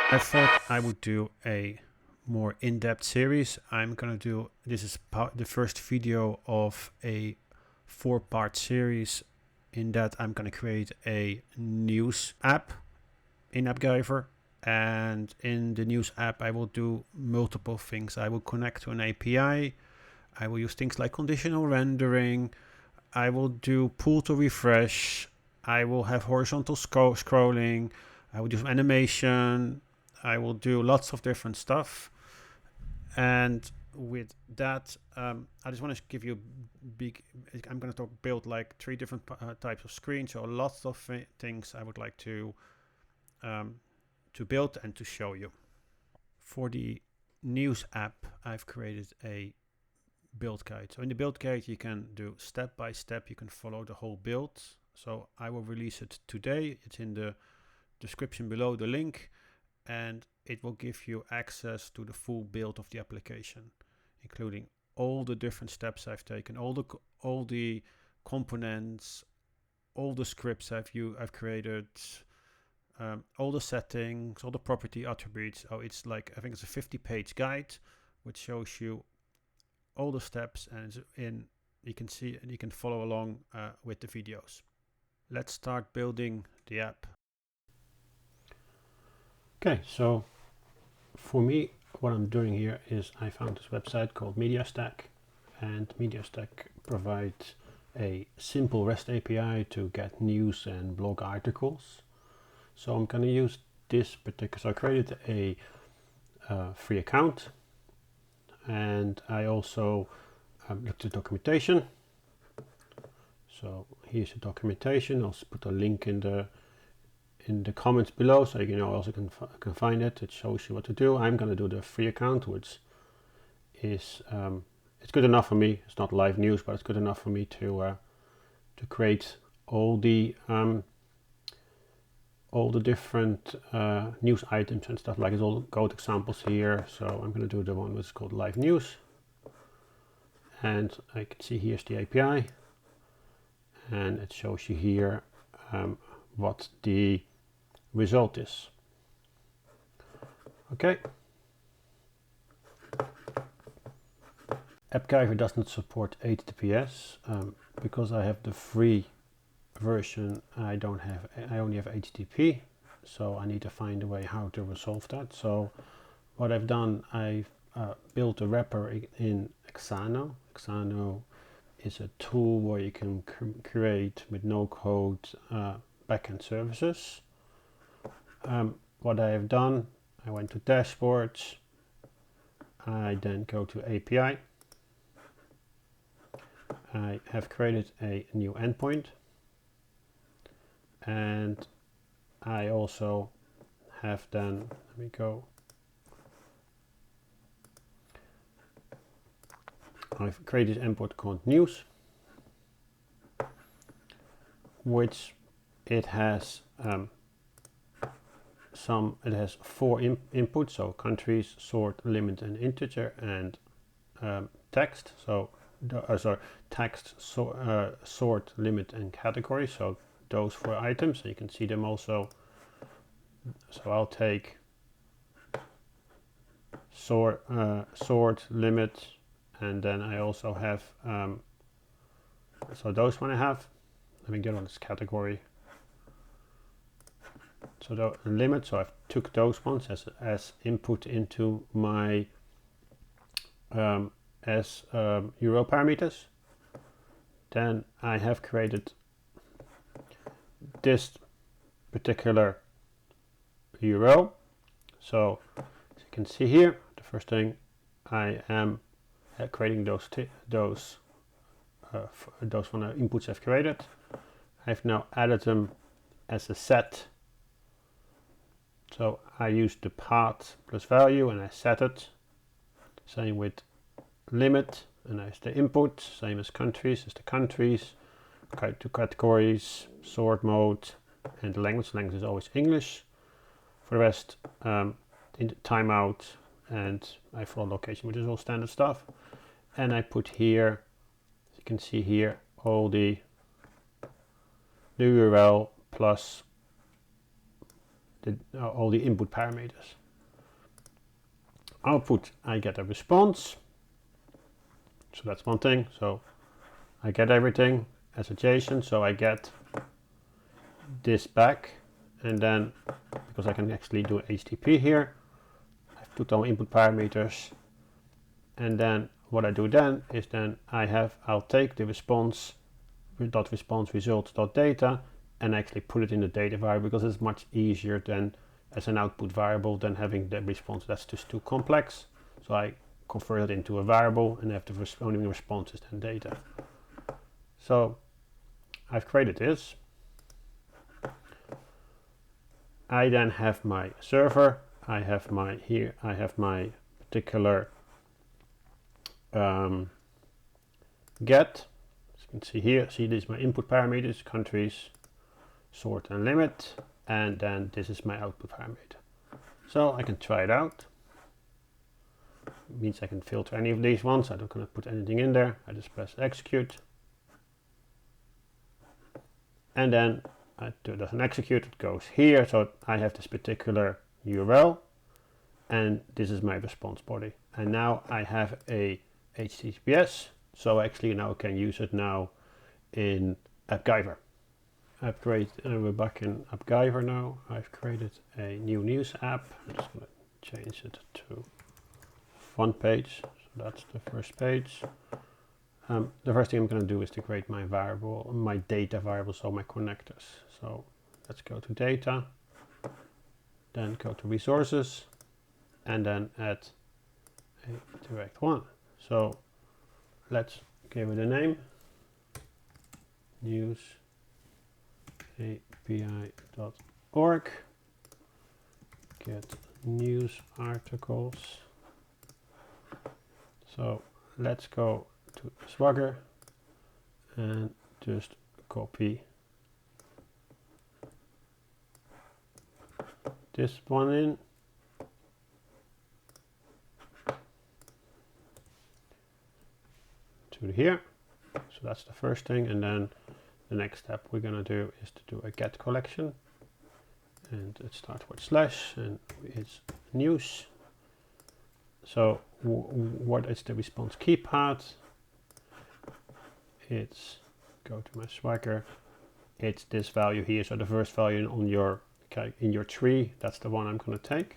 I thought I would do a more in-depth series. I'm gonna do, this is the first video of a 4-part series. In that I'm gonna create a news app in AppGyver, and in the news app I will do multiple things. I will connect to an API. I will use things like conditional rendering. I will do pull to refresh. I will have horizontal scrolling. I will do some animation. I will do lots of different stuff. And with that, I just want to give you big, I'm going to build like 3 different types of screens. So lots of things I would like to build and to show you. For the news app, I've created a build guide. So in the build guide, you can do step by step. You can follow the whole build. So I will release it today. It's in the description below the link, and it will give you access to the full build of the application, including all the different steps I've taken, all the components, all the scripts I've created, all the settings, all the property attributes. Oh, it's like, I think it's a 50-page guide which shows you all the steps, and you can see and you can follow along with the videos. Let's start building the app. Okay, so for me, what I'm doing here is I found this website called MediaStack, and MediaStack provides a simple REST API to get news and blog articles. So I'm going to use this particular, so I created a free account, and I also looked at documentation. So here's the documentation. I'll put a link in the comments below, so you know also can find it. It shows you what to do. I'm going to do the free account, which is it's good enough for me. It's not live news, but it's good enough for me to create all the different news items and stuff like it's all code examples here. So I'm going to do the one which is called live news, and I can see here's the API, and it shows you here what the result is. Okay. AppGyver does not support HTTPS because I have the free version. I only have HTTP, so I need to find a way how to resolve that. So what I've done, I've built a wrapper in XANO. XANO is a tool where you can create with no code backend services. What I have done, I went to dashboards, I then go to API, I have created a new endpoint, and I also have then, let me go, I've created an endpoint called news, which it has it has 4 inputs, so countries, sort, limit, and integer, and text. So text, sort, limit, and category. So those 4 items, and you can see them also. So I'll take sort, limit, and then I also have so those one I have. Let me get on this category. So the limit, so I've took those ones as input into my euro parameters. Then I have created this particular euro. So as you can see here, the first thing I am creating those one inputs I've created. I've now added them as a set. So I use the path plus value and I set it. Same with limit, and as the input, same as countries, as the countries, to categories, sort mode, and the language. Language is always English. For the rest, in the timeout, and I follow location, which is all standard stuff. And I put here, as you can see here, all the URL plus all the input parameters. Output, I get a response. So that's one thing. So I get everything as a JSON. So I get this back. And then, because I can actually do HTTP here, I put all input parameters. And then what I do then is I'll take the response results.data and actually put it in the data variable, because it's much easier than as an output variable than having the response. That's just too complex. So I convert it into a variable and have the only responses and data. So I've created this. I then have my server. I have my particular get. As you can see here, these are my input parameters, countries, sort and limit, and then this is my output parameter. So I can try it out. It means I can filter any of these ones. I'm not going to put anything in there. I just press execute. And then it doesn't execute, it goes here. So I have this particular URL, and this is my response body. And now I have a HTTPS, so actually now I can use it now in AppGyver. We're back in AppGyver now. I've created a new news app. I'm just going to change it to one page. So that's the first page. The first thing I'm going to do is to create my data variable, so my connectors. So let's go to data, then go to resources, and then add a direct one. So let's give it a name, news api.org, get news articles. So let's go to Swagger and just copy this one in. To here. So that's the first thing, and then the next step we're going to do is to do a get collection, and it starts with slash and it's news. So what is the response key path? It's go to my Swagger. It's this value here. So the first value on your in your tree, that's the one I'm going to take.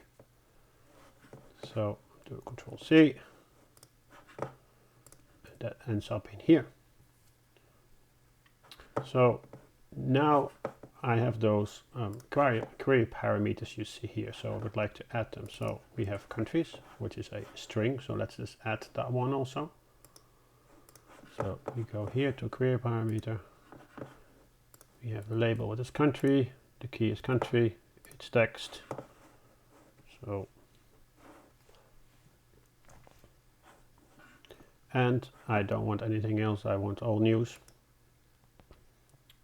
So do Control C. That ends up in here. So now I have those query parameters you see here. So I would like to add them. So we have countries, which is a string. So let's just add that one also. So we go here to query parameter. We have a label with this country. The key is country. It's text. So and I don't want anything else. I want all news.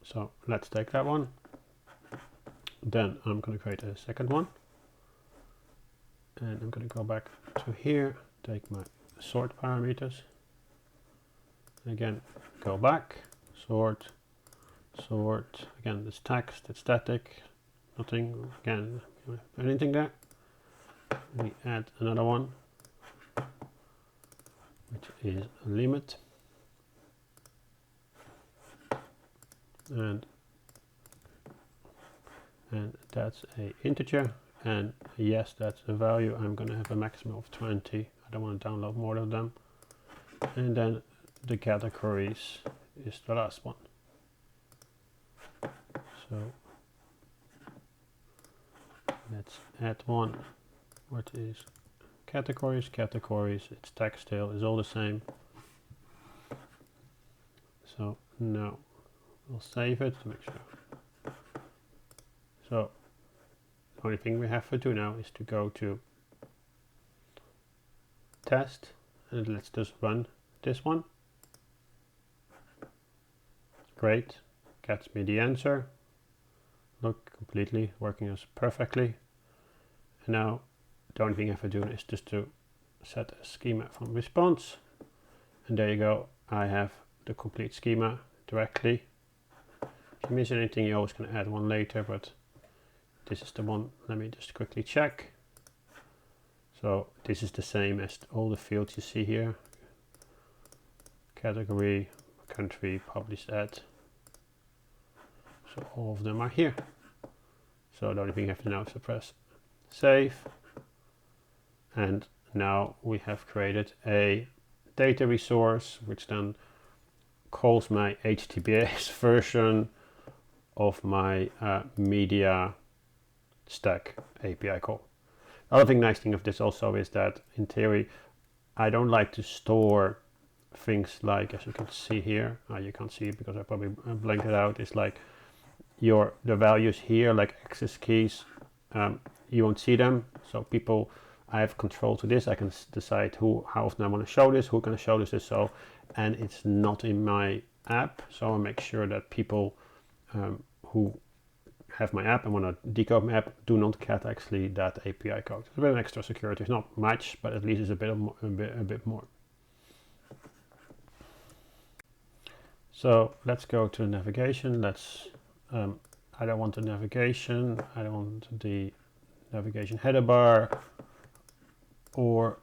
So let's take that one. Then I'm going to create a second one. And I'm going to go back to here, take my sort parameters. Again, go back, sort. Again, this text, it's static, nothing, again, anything there. We add another one, which is a limit. And that's a integer, and yes, that's a value. I'm going to have a maximum of 20. I don't want to download more of them. And then the categories is the last one. So let's add one. What is categories? Categories, it's text still, is all the same. So now we'll save it to make sure. So the only thing we have to do now is to go to test, and let's just run this one. Great, gets me the answer. Look, completely working as perfectly. And now the only thing I have to do is just to set a schema from response, and there you go. I have the complete schema directly. If you miss anything, you're always going to add one later, but this is the one. Let me just quickly check. So this is the same as all the fields you see here. Category, country, published at. So all of them are here. So the only thing you have to now is to press save. And now we have created a data resource, which then calls my HTTPS version of my media stack API call. The other nice thing of this also is that in theory, I don't like to store things like, as you can see here, you can't see it because I probably blanked it out, it's like the values here, like access keys, you won't see them. So people, I have control to this. I can decide how often I want to show this, who can show this, so, and it's not in my app. So I make sure that people who have my app and want to decode my app do not get actually that API code. It's a bit of extra security. It's not much, but at least it's a bit more. So let's go to navigation. I don't want the navigation. I don't want the navigation header bar, or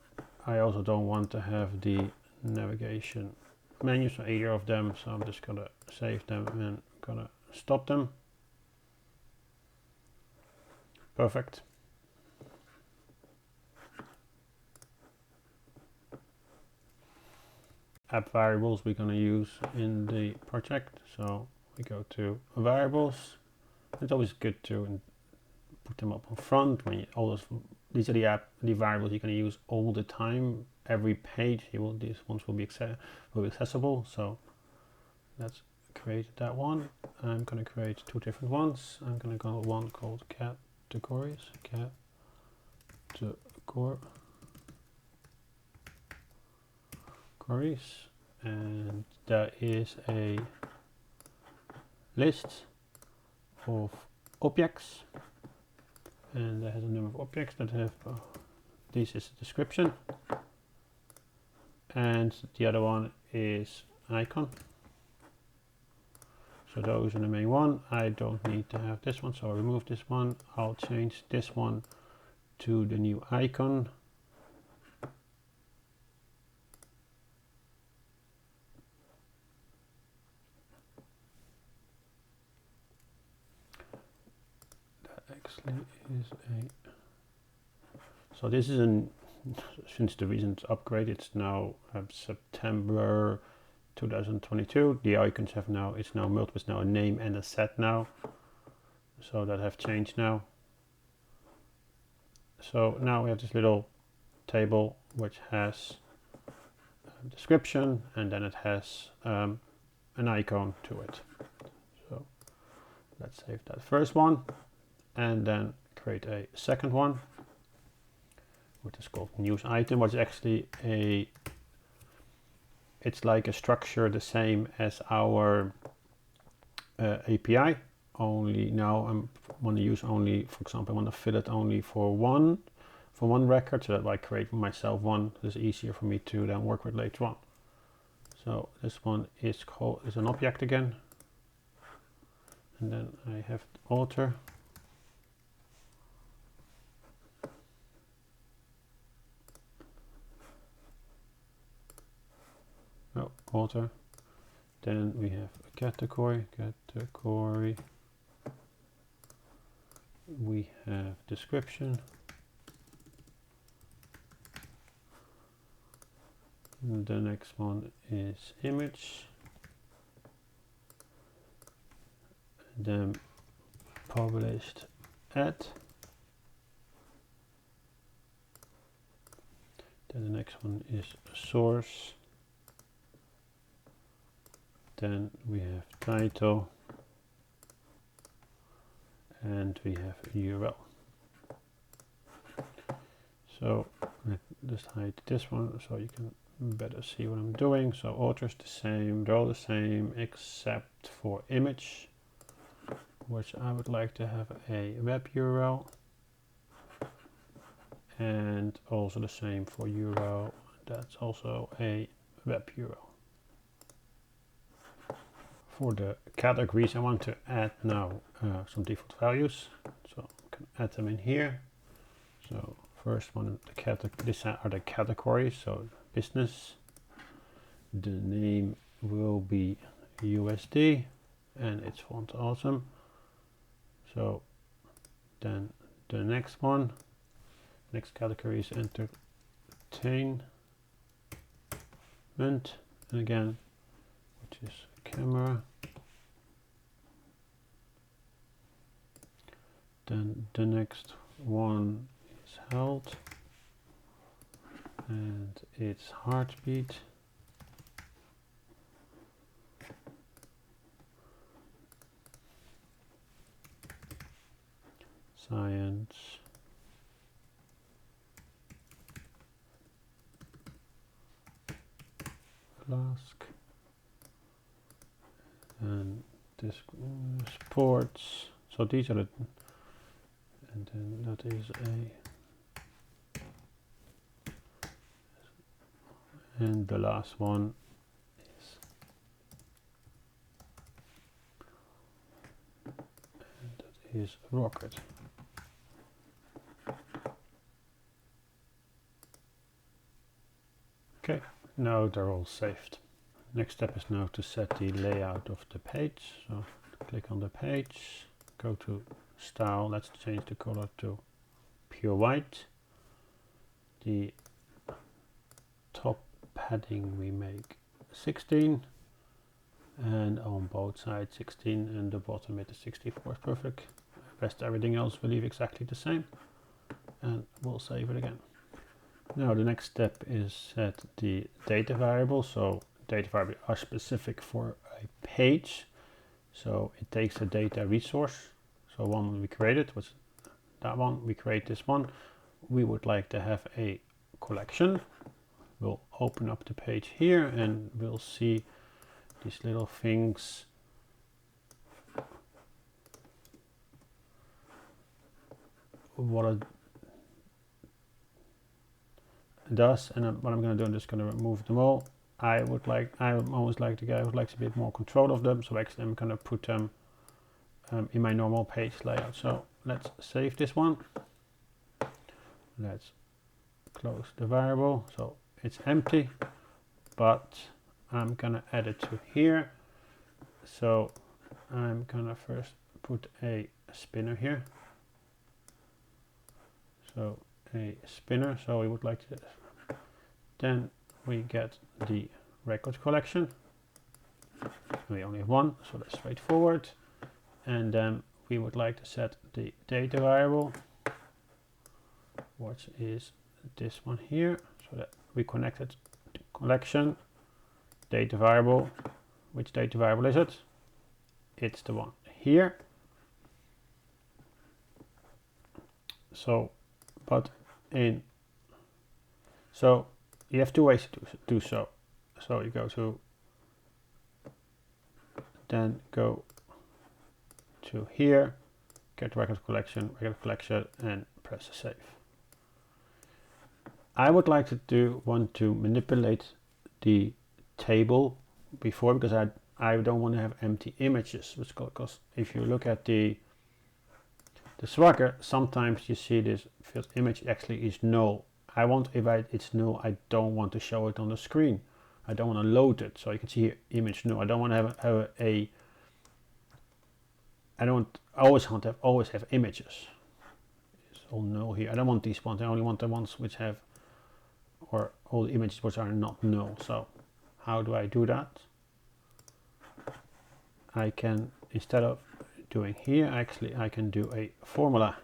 I also don't want to have the navigation menus for either of them. So I'm just gonna save them and gonna stop them. Perfect. App variables we're going to use in the project. So we go to variables. It's always good to put them up in front when these are the variables you're going to use all the time. Every page these ones will be accessible. So let's create that one. I'm going to create two different ones. I'm going to go one called categories, and that is a list of objects, and that has a number of objects that have this is the description, and the other one is icon. So those are the main one. I don't need to have this one, so I'll remove this one. I'll change this one to the new icon. Actually is so this is since the recent upgrade, it's now September 2022. The icons have now, it's now multiple, it's now a name and a set now, so that have changed now. So now we have this little table which has a description, and then it has an icon to it. So let's save that first one and then create a second one, which is called news item, which is actually it's like a structure the same as our API, only now I want to use only, for example, I want to fill it only for one record, so that I create for myself one. It's easier for me to then work with later on. So this one is an object again, and then I have author. Author. Then we have a category. We have description. And the next one is image. Then published at. Then the next one is source. Then we have title, and we have URL. So let's just hide this one so you can better see what I'm doing. So author is the same, they're all the same except for image, which I would like to have a web URL, and also the same for URL, that's also a web URL. For the categories, I want to add now some default values. So I'm add them in here. So first one, these are the categories. So business, the name will be USD, and it's font awesome. So then the next category is entertainment, and again, which is camera. Then the next one is health, and it's heartbeat. Science. Flask. And this sports. So these are the, and then that is and the last one is, and that is rocket. Okay, now they're all saved. Next step is now to set the layout of the page. So click on the page, go to style, let's change the color to pure white. The top padding we make 16, and on both sides 16, and the bottom it is 64 is perfect. Rest everything else we leave exactly the same, and we'll save it again. Now the next step is set the data variable. So data variables are specific for a page, so it takes a data resource. So one we created was that one, we create this one. We would like to have a collection. We'll open up the page here and we'll see these little things. What it does, and what I'm going to do, I'm just going to remove them all. I'm always like the guy who likes a bit more control of them, so actually I'm going to put them in my normal page layout. So let's save this one. Let's close the variable. So it's empty, but I'm going to add it to here. So I'm going to first put a spinner here. So a spinner, so we would like to, then we get the record collection. We only have one, so that's straightforward. And then we would like to set the data variable, which is this one here, so that we connected the collection data variable. Which data variable is it? It's the one here. So, but so you have two ways to do so. So you go to, then go to here, get record collection, and press save. I would like to want to manipulate the table before, because I don't want to have empty images, because if you look at the Swagger, sometimes you see this field image actually is null. It's null, I don't want to show it on the screen. I don't want to load it. So you can see here image null. I don't want to always have images. It's all null here. I don't want these ones. I only want the ones which have, or all the images which are not null. So how do I do that? I can, instead of doing here, actually I can do a formula,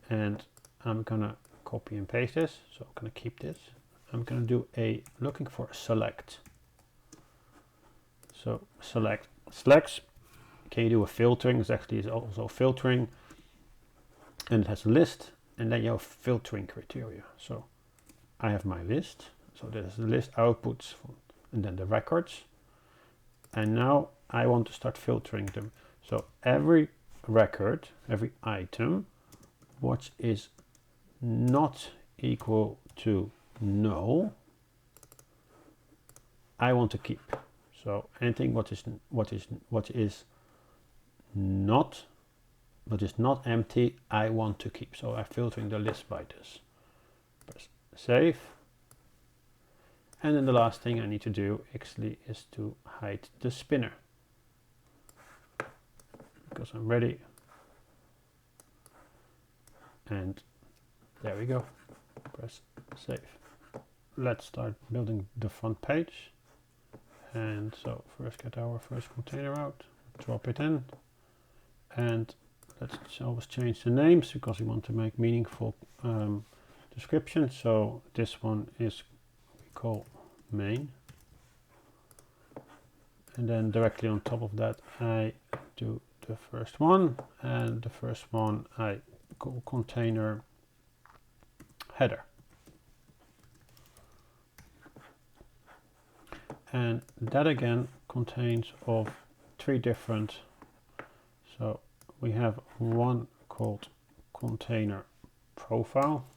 and I'm gonna copy and paste this. So I'm gonna keep this. I'm gonna do looking for a select. So select selects. Can you do a filtering? It's actually also filtering, and it has a list, and then you have filtering criteria. So I have my list. So this is the list outputs, and then the records. And now I want to start filtering them. So every record, every item, which is not equal to null, I want to keep. So anything what is not but it's not empty, I want to keep. So I'm filtering the list by this. Press save. And then the last thing I need to do actually is to hide the spinner, because I'm ready. And there we go. Press save. Let's start building the front page. And so first get our first container out, drop it in, and let's always change the names because we want to make meaningful description. So this one is we call main, and then directly on top of that I do the first one, and the first one I call container header. And that again contains of 3 different, so we have one called container profile.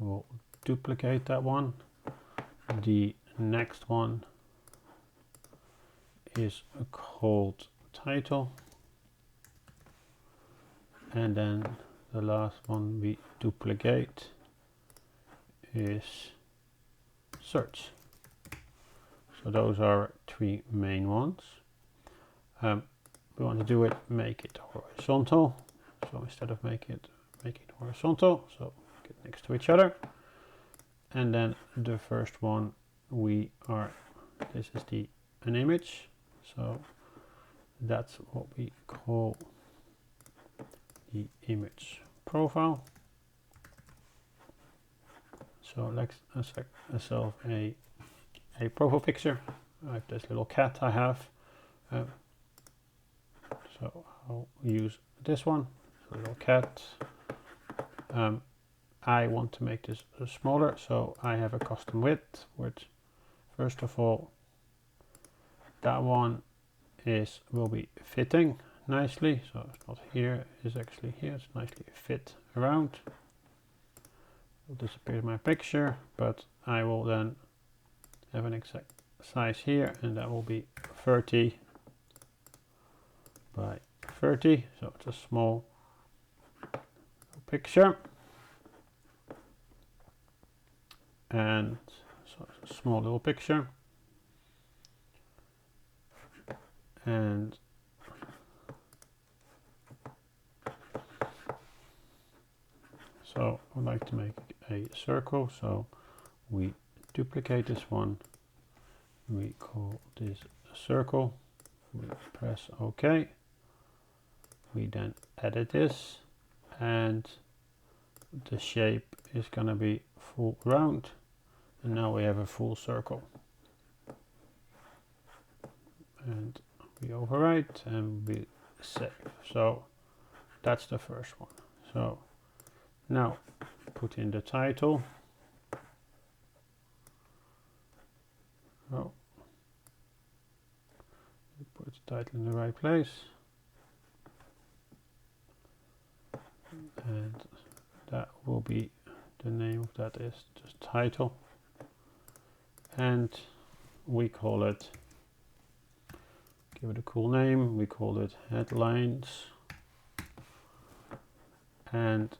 We'll duplicate that one. The next one is called title, and then the last one we duplicate is search. So those are 3 main ones. We want to do it, make it horizontal. So instead of make it horizontal, so get next to each other. And then the first one this is an image. So that's what we call the image profile. So let's select myself a profile picture. I have this little cat I have. So I'll use this one, a little cat. I want to make this smaller, so I have a custom width, which first of all, that one will be fitting nicely. So it's not here, it's actually here, it's nicely fit around. Will disappear my picture, but I will then have an exact size here, and that will be 30 by 30, so it's a small picture, and so it's a small little picture, and so I would like to make a circle, so we duplicate this one, we call this a circle, we press OK, we then edit this, and the shape is going to be full round, and now we have a full circle. And we overwrite and we save. So that's the first one. So now put in the title. Oh, put the title in the right place. And that will be, the name of that is just title. And we call it, give it a cool name, we call it headlines. And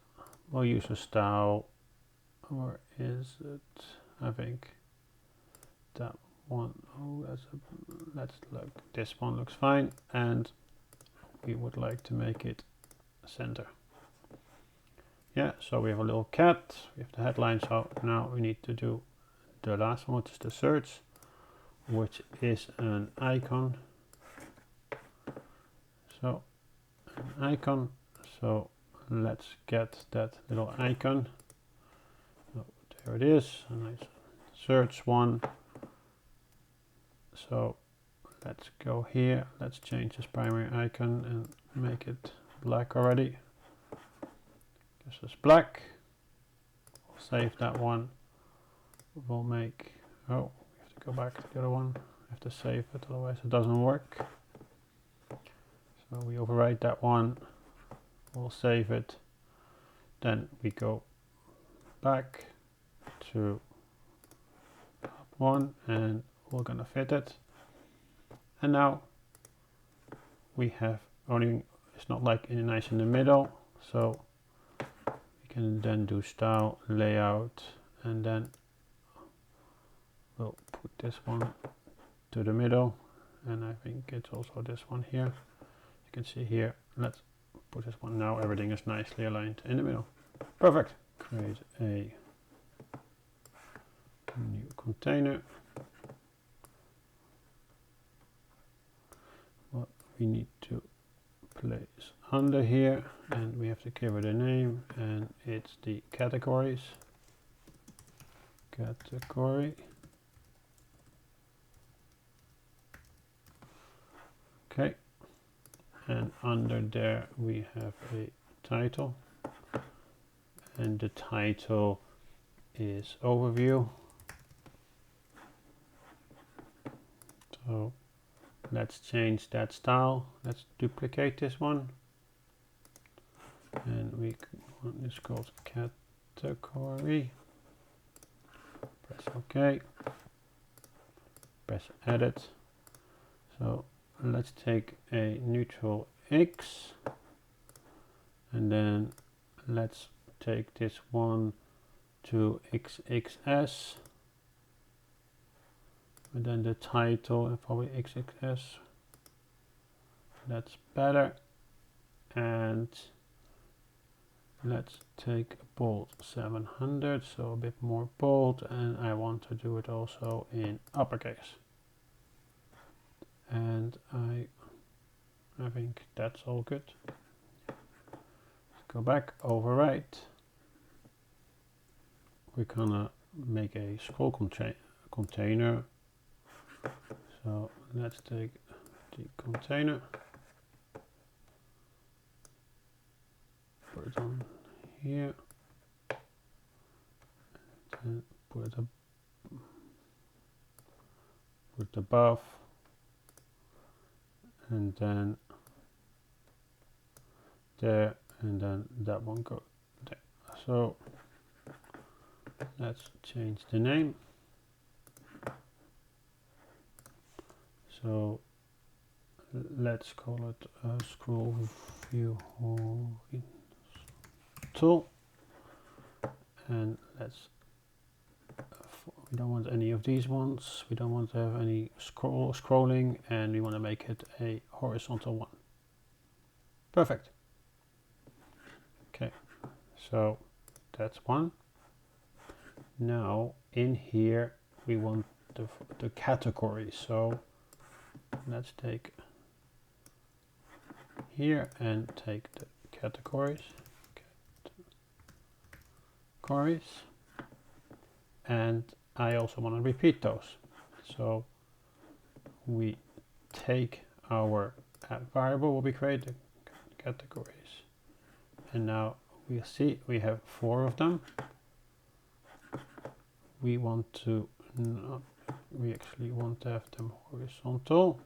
we'll use a style, or is it, I think that one, oh, let's look, this one looks fine, and we would like to make it center. Yeah, so we have a little cat, we have the headline, so now we need to do the last one, which is the search, which is an icon. So an icon, so let's get that little icon. So there it is, a nice search one. So let's go here, let's change this primary icon and make it black already. This is black. We'll save that one. We'll make, oh, we have to go back to the other one. We have to save it, otherwise it doesn't work. So we overwrite that one. We'll save it. Then we go back to top one and we're gonna fit it. And now we have only, it's not like nice in the middle, so we can then do style, layout, and then we'll put this one to the middle, and I think it's also this one here. You can see here, let's put this one. Now everything is nicely aligned in the middle. Perfect. Create a new container. What we need to place under here, and we have to give it a name, and it's the categories. Category. Okay, and under there we have a title, and the title is overview. So let's change that style. Let's duplicate this one, and we want this called category. Press OK. Press edit. So let's take a neutral X, and then let's take this one to XXS, and then the title and probably XXS. That's better. And let's take bold 700, so a bit more bold, and I want to do it also in uppercase. And I think that's all good. Let's go back, overwrite. We're gonna make a scroll container. So let's take the container, put it on here, and put it above, and then there, and then that one go there. So let's change the name. So let's call it a scroll view tool, and let's we don't want any of these ones, we don't want to have any scrolling, and we want to make it a horizontal one. Perfect. Okay, so that's one. Now in here we want the category, so let's take here and take the categories, and I also want to repeat those. So we take our app variable will be created categories, and now we see we have 4 of them. We want to we actually want to have them horizontal.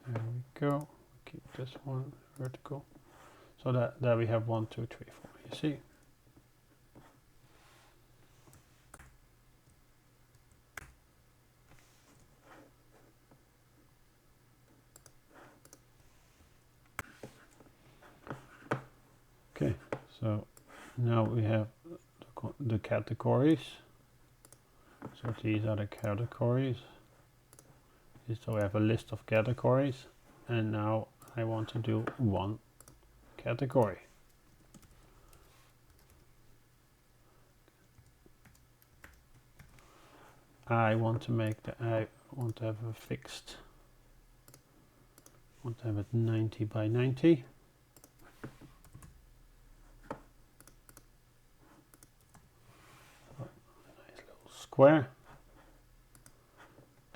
There we go. Keep this one vertical. So that there we have 1, 2, 3, 4. You see? Okay, so now we have the categories. So these are the categories. So we have a list of categories, and now I want to do one category. I want to have a fixed, I want to have it 90 by 90. So, a nice little square.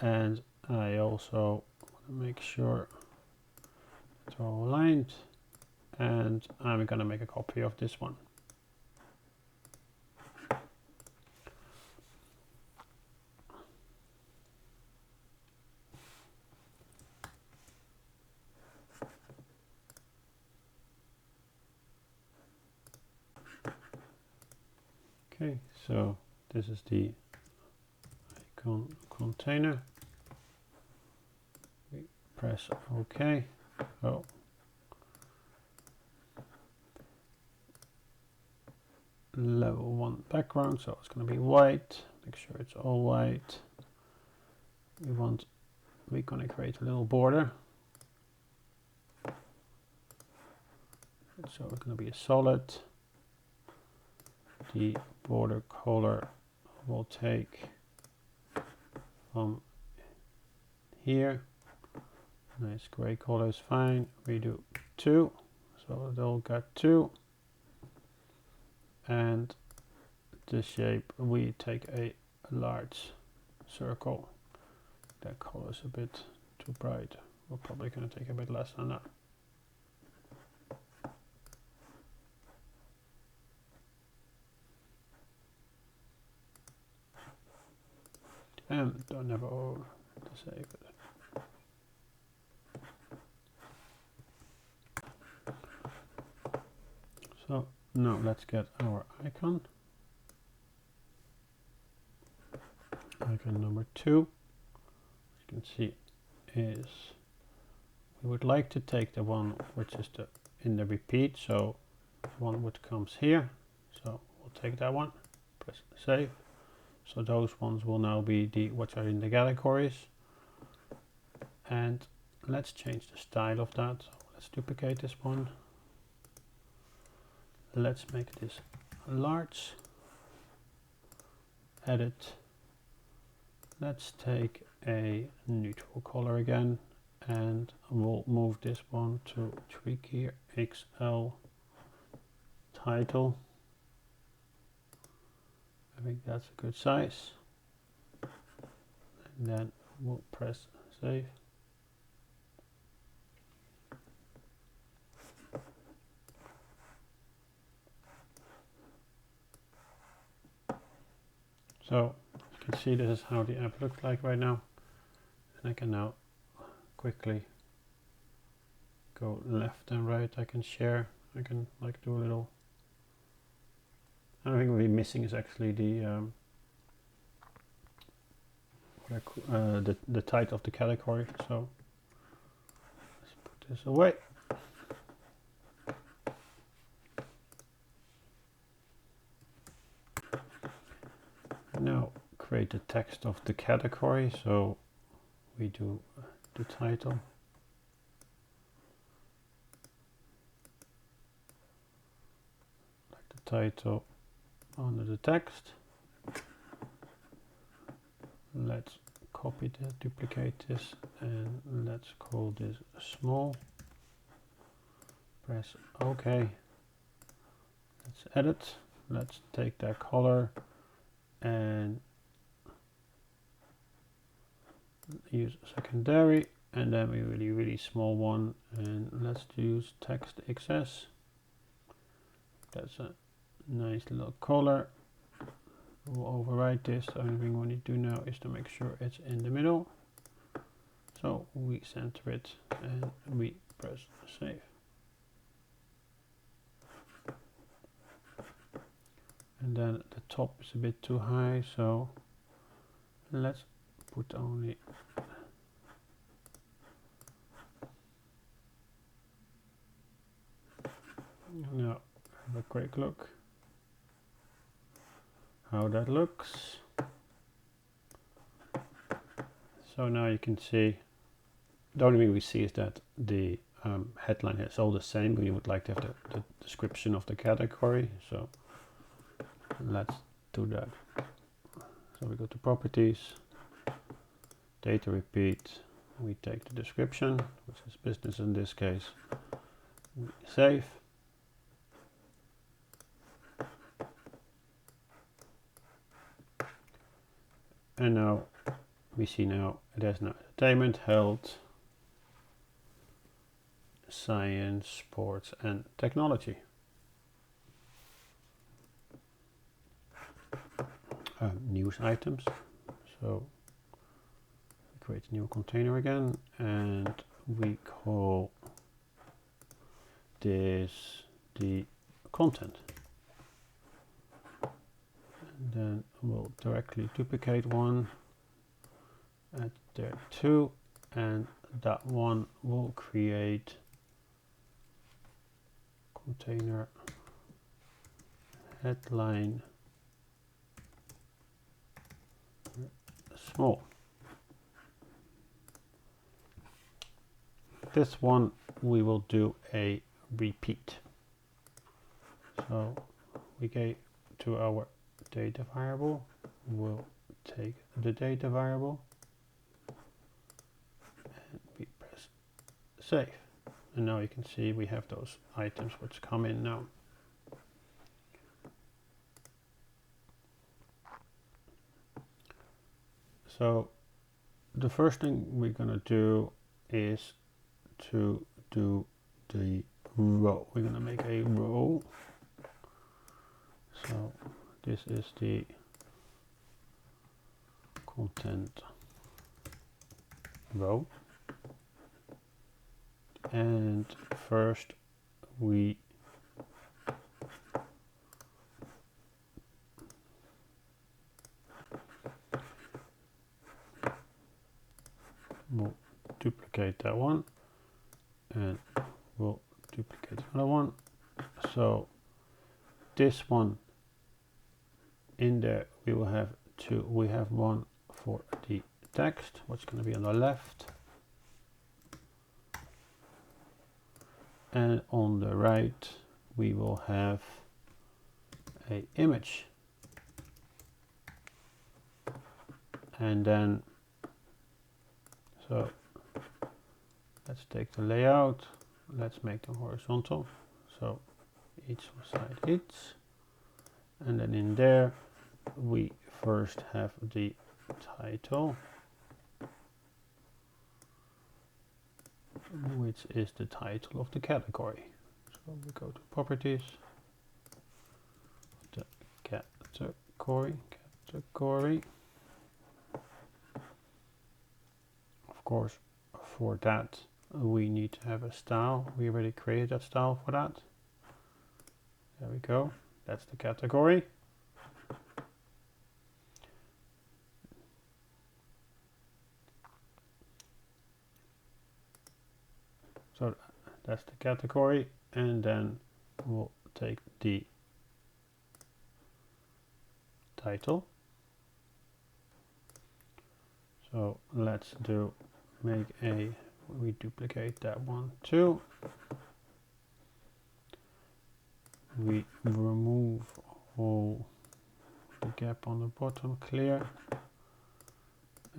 And I also want to make sure it's all aligned, and I'm going to make a copy of this one. Okay, so this is the container. We press OK. Oh. Level 1 background, so it's going to be white. Make sure it's all white. We're going to create a little border. So it's going to be a solid. The border color will take from here. Nice gray color is fine. We do 2, so they'll get 2. And the shape, we take a large circle. That color is a bit too bright. We're probably going to take a bit less than that. And don't never over to save it. So now let's get our icon. Icon number 2, as you can see, is we would like to take the one which is in the repeat, so one which comes here. So we'll take that one, press save. So those ones will now be the which are in the categories. And let's change the style of that. So let's duplicate this one. Let's make this large. Edit. Let's take a neutral color again, and we'll move this one to tweak here, XL title. I think that's a good size. And then we'll press save. So you can see this is how the app looks like right now. And I can now quickly go left and right. I can share. I can like do a little. I think we'll be missing is actually the title of the category. So let's put this away. Now create the text of the category. So we do the title. Like the title under the text. Let's copy this, duplicate this, and let's call this small. Press OK. Let's edit. Let's take that color and use secondary, and then we really small one, and let's use text XS. That's a nice little color. We'll overwrite this. The only thing we need to do now is to make sure it's in the middle. So we center it and we press save. And then the top is a bit too high, so let's put only now have a quick look how that looks. So now you can see the only thing we see is that the headline is all the same, but you would like to have the description of the category. So let's do that. So we go to properties, data repeat, we take the description, which is business in this case, we save. And now we see now there's no entertainment, health, science, sports, and technology. News items. So we create a new container again, and we call this the content. And then we'll directly duplicate one, add there too, and that one will create container headline small. This one we will do a repeat. So we go to our data variable, we'll take the data variable and we press save. And now you can see we have those items which come in now. So the first thing we're going to do is to do the row. We're going to make a row. So this is the content row. And first we will duplicate that one and we'll duplicate another one. So this one in there we will have two. We have one for the text, what's going to be on the left, and on the right we will have a image. And then so let's take the layout, let's make them horizontal, so each side each, and then in there we first have the title, which is the title of the category. So we go to properties, the category. Of course, for that we need to have a style. We already created that style for that. There we go. That's the category. So that's the category, and then we'll take the title. So let's we duplicate that one too. We remove all the gap on the bottom, clear,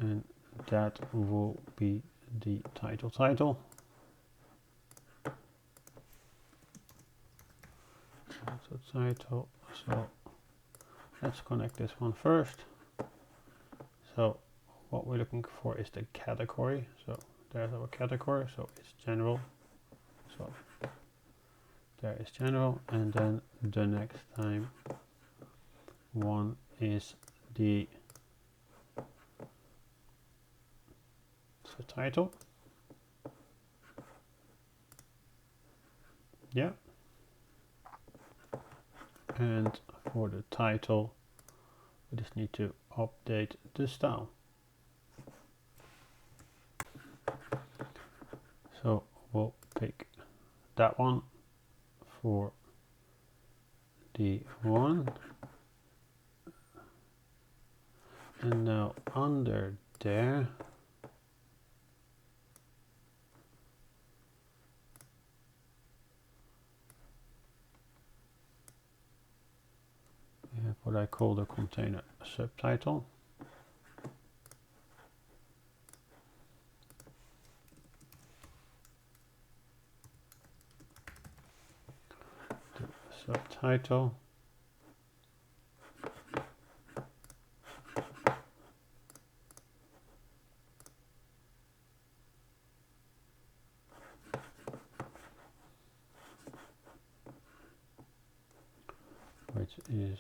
and that will be the title. Title. So let's connect this one first. So what we're looking for is the category. So there's our category. So it's general. So there is general, and then the next time one is the title. Yeah. And for the title, we just need to update the style. So we'll pick that one for the one. And now under there, we have what I call the container subtitle. The subtitle. Which is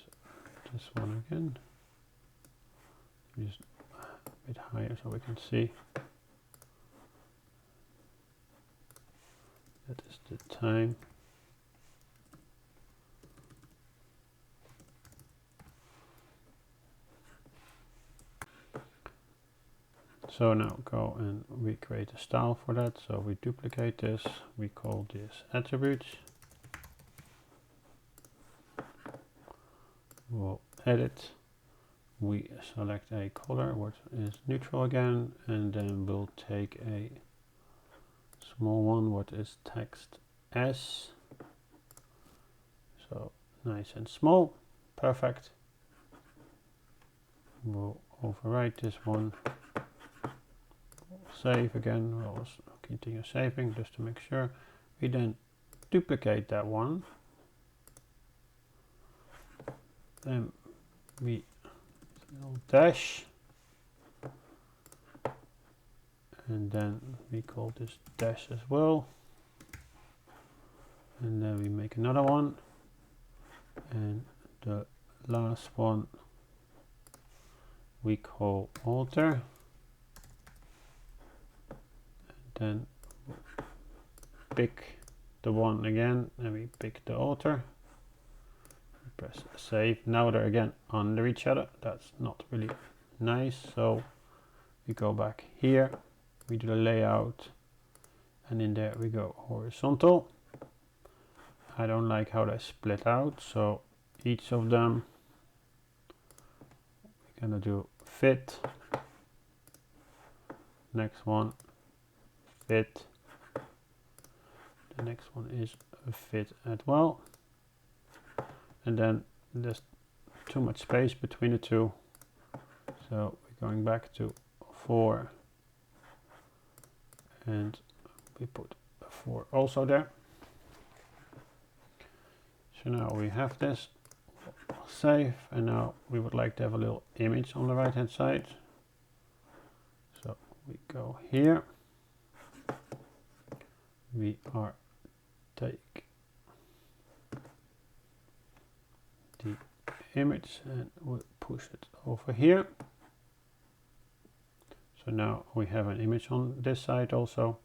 this one again. Just a bit higher so we can see. That is the time. So now go and we create a style for that. So we duplicate this, we call this attributes. We'll edit, we select a color what is neutral again, and then we'll take a small one what is text S. So nice and small, perfect. We'll overwrite this one. Save again, we'll continue saving just to make sure. We then duplicate that one. Then we dash. And then we call this dash as well. And then we make another one. And the last one we call alter. Then pick the one again, and we pick the alter. Press save. Now they're again under each other. That's not really nice. So we go back here, we do the layout, and in there we go horizontal. I don't like how they split out, so each of them we're gonna do fit. Next one fit. The next one is a fit as well. And then there's too much space between the two. So we're going back to 4. And we put a 4 also there. So now we have this. Save. And now we would like to have a little image on the right hand side. So we go here. We are take the image and we'll push it over here. So now we have an image on this side also.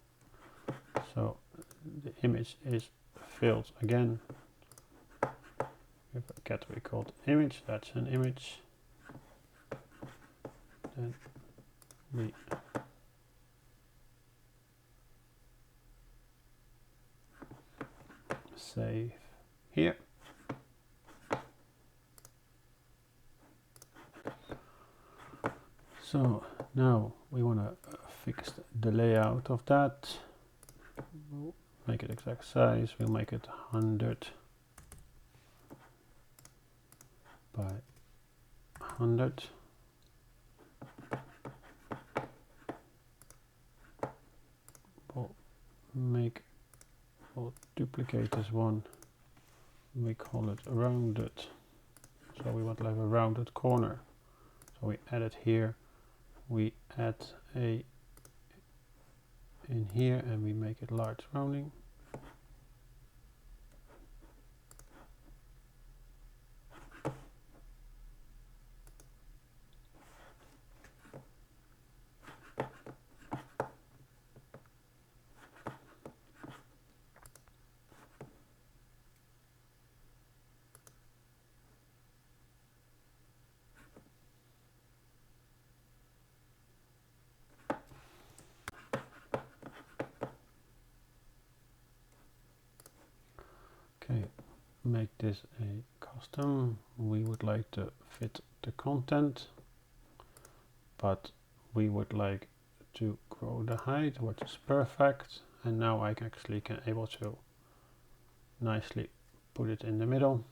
So the image is filled again with a category called image. That's an image. Then we save here. So now we want to fix the layout of that. We'll make it exact size. We'll make it 100 by 100. We'll duplicate this one. We call it rounded. So we want to have a rounded corner. So we add it here. We add a in here and we make it large rounding. Okay, make this a custom. We would like to fit the content, but we would like to grow the height, which is perfect. And now I actually can able to nicely put it in the middle.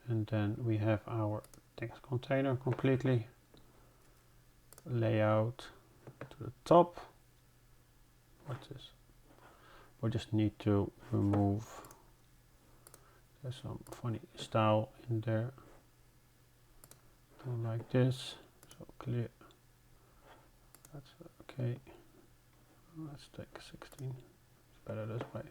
And then we have our text container completely. Layout to the top. What's this? We just need to remove, there's some funny style in there. Don't like this, so clear. That's okay. Let's take 16. It's better this way.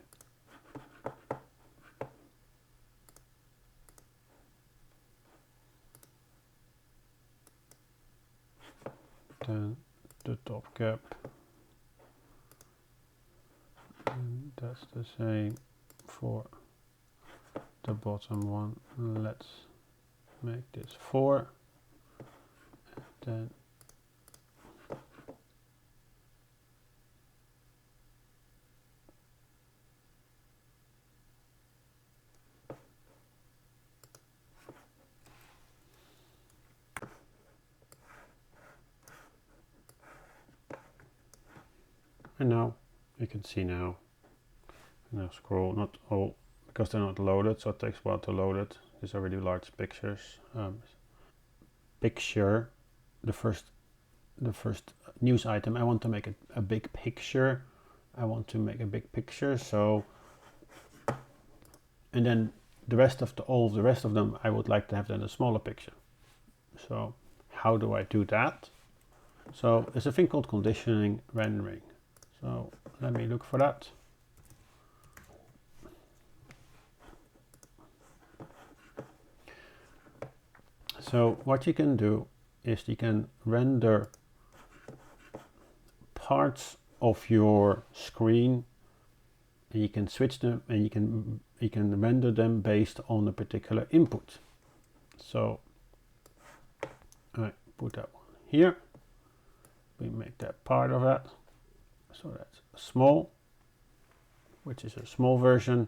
Then the top cap. And that's the same for the bottom one. Let's make this 4. And then And now you can see now scroll, not all, because they're not loaded, so it takes a while to load it. These are really large pictures. Picture, the first news item. I want to make a big picture. I want to make a big picture. So, and then the rest of all the rest of them, I would like to have then a smaller picture. So, how do I do that? So, there's a thing called conditioning rendering. So, let me look for that. So what you can do is you can render parts of your screen, and you can switch them, and you can render them based on a particular input. So I put that one here. We make that part of that. So that's small, which is a small version.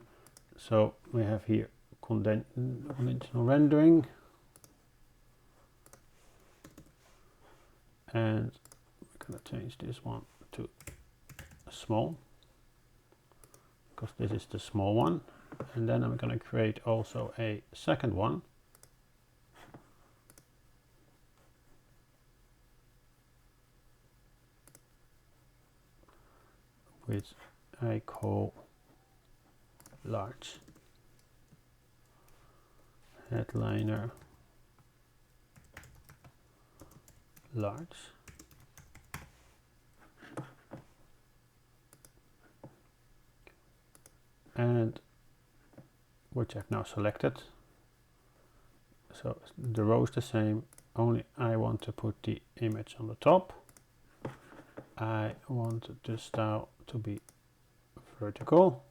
So we have here conditional rendering. And we're going to change this one to small, because this is the small one. And then I'm going to create also a second one, which I call large. Headliner large. And which I've now selected. So the row is the same, only I want to put the image on the top. I want the style to be vertical.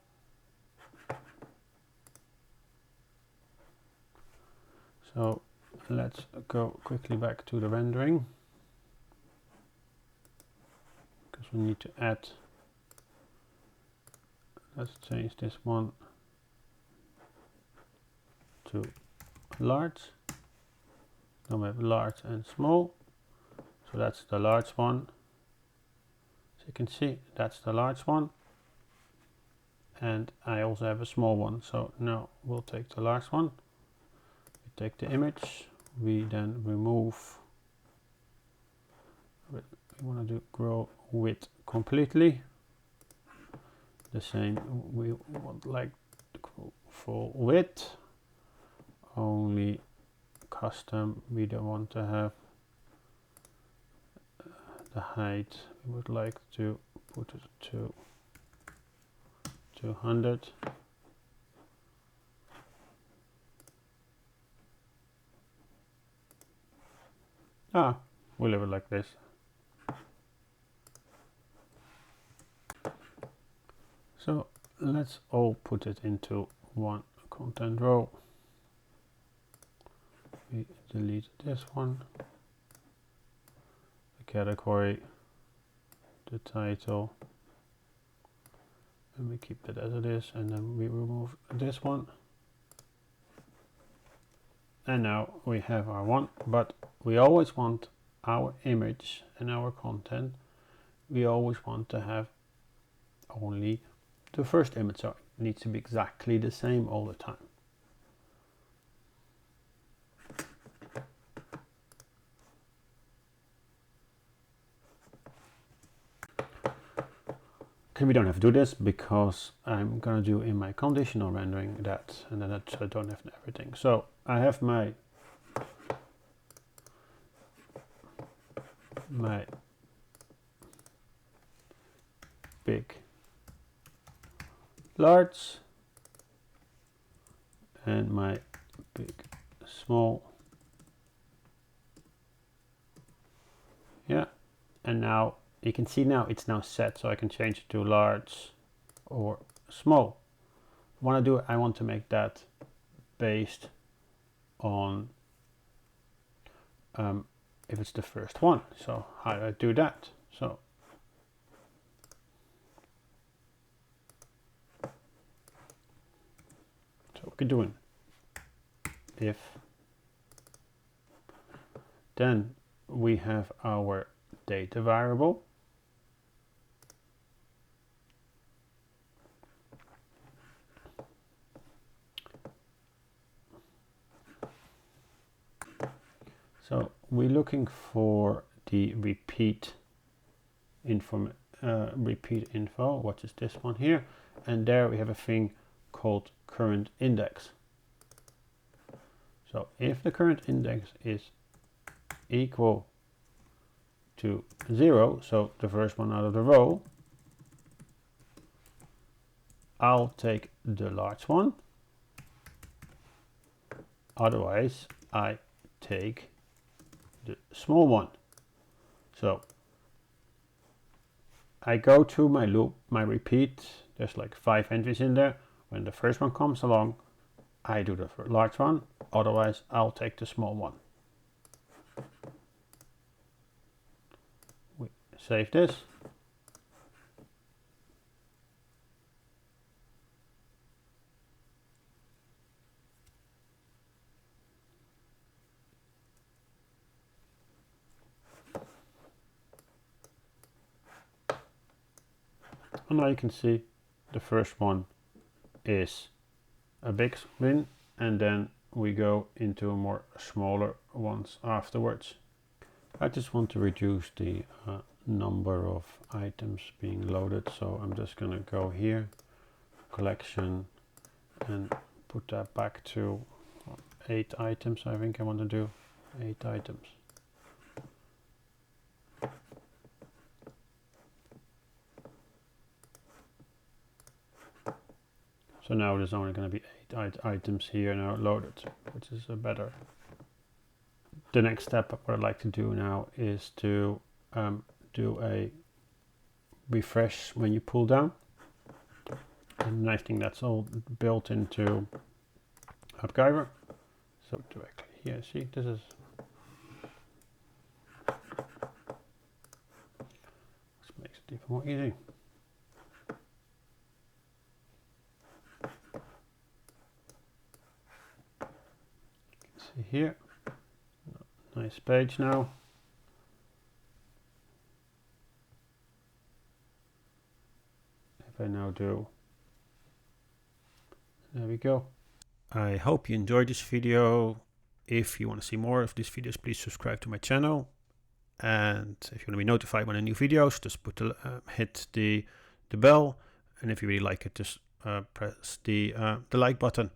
So let's go quickly back to the rendering, because we need to add. Let's change this one to large. Then we have large and small. So that's the large one. So you can see that's the large one. And I also have a small one. So now we'll take the large one. We take the image. We then remove. We want to do grow width completely. The same, we want like full width, only custom. We don't want to have the height. We would like to put it to 200. We'll leave it like this. So let's all put it into one content row. We delete this one, the category, the title, and we keep it as it is, and then we remove this one. And now we have our one, but we always want our image and our content, we always want to have only the first image, so it needs to be exactly the same all the time. Okay, we don't have to do this because I'm gonna do in my conditional rendering that, and then I don't have everything. So I have my big, large, and my big, small. Yeah, and now you can see now it's now set, so I can change it to large or small. I want to make that based on if it's the first one. So how do I do that? So we're doing if, then we have our data variable, we're looking for the repeat info, which is this one here, and there we have a thing called current index. So if the current index is equal to 0, so the first one out of the row, I'll take the large one, otherwise I take the small one. So I go through my loop, my repeat, there's like 5 entries in there. When the first one comes along, I do the large one, otherwise I'll take the small one. We save this. And now you can see the first one is a big win, and then we go into more smaller ones afterwards. I just want to reduce the number of items being loaded, so I'm just going to go here, collection, and put that back to 8 items. I think I want to do 8 items. So now there's only going to be 8 items here now loaded, which is better. The next step, what I'd like to do now is to do a refresh when you pull down. And I think that's all built into AppGyver. So directly here, see, this is. This makes it even more easy. See here, nice page now. If I now do, there we go. I hope you enjoyed this video. If you want to see more of these videos, please subscribe to my channel. And if you want to be notified when a new videos, just hit the bell. And if you really like it, just press the like button.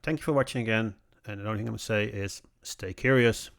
Thank you for watching again. And the only thing I'm going to say is stay curious.